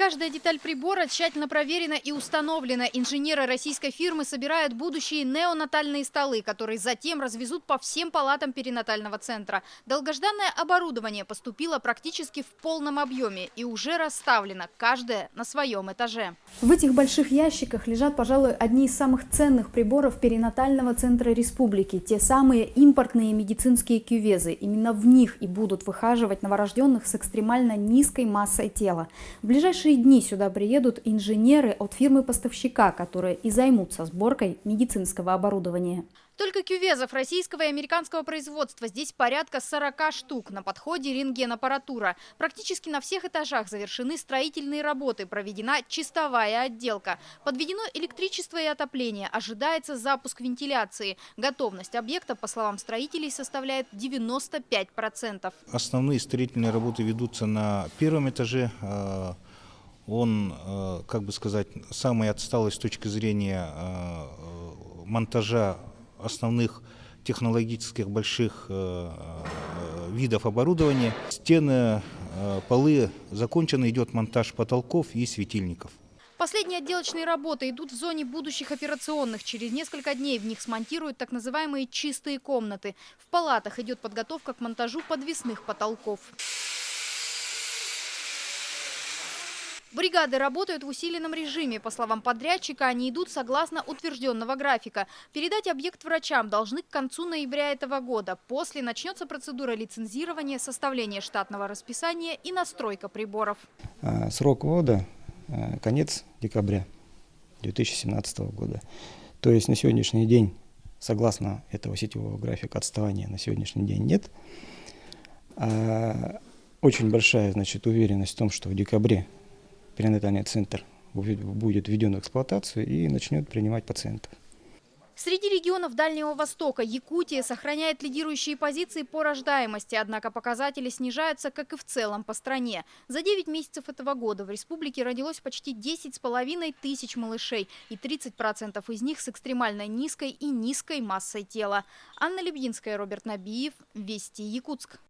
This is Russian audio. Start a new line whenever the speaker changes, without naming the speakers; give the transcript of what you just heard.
Каждая деталь прибора тщательно проверена и установлена. Инженеры российской фирмы собирают будущие неонатальные столы, которые затем развезут по всем палатам перинатального центра. Долгожданное оборудование поступило практически в полном объеме и уже расставлено, каждое на своем этаже.
В этих больших ящиках лежат, пожалуй, одни из самых ценных приборов перинатального центра республики. Те самые импортные медицинские кювезы. Именно в них и будут выхаживать новорожденных с экстремально низкой массой тела. В ближайшие дни сюда приедут инженеры от фирмы-поставщика, которые и займутся сборкой медицинского оборудования.
Только кювезов российского и американского производства здесь порядка 40 штук. На подходе рентген-аппаратура. Практически на всех этажах завершены строительные работы, проведена чистовая отделка. Подведено электричество и отопление. Ожидается запуск вентиляции. Готовность объекта, по словам строителей, составляет 95%.
Основные строительные работы ведутся на первом этаже. Он, как бы сказать, самый отсталый с точки зрения монтажа основных технологических больших видов оборудования. Стены, полы закончены, идет монтаж потолков и светильников.
Последние отделочные работы идут в зоне будущих операционных. Через несколько дней в них смонтируют так называемые чистые комнаты. В палатах идет подготовка к монтажу подвесных потолков. Бригады работают в усиленном режиме. По словам подрядчика, они идут согласно утвержденного графика. Передать объект врачам должны к концу ноября этого года. После начнется процедура лицензирования, составления штатного расписания и настройка приборов.
Срок ввода – конец декабря 2017 года. То есть на сегодняшний день, согласно этого сетевого графика, отставания на сегодняшний день нет. Очень большая, уверенность в том, что в декабре перинатальный центр будет введен в эксплуатацию и начнет принимать пациентов.
Среди регионов Дальнего Востока Якутия сохраняет лидирующие позиции по рождаемости, однако показатели снижаются, как и в целом по стране. За 9 месяцев этого года в республике родилось почти 10,5 тысяч малышей, и 30% из них с экстремально низкой и низкой массой тела. Анна Лебединская, Роберт Набиев, Вести, Якутск.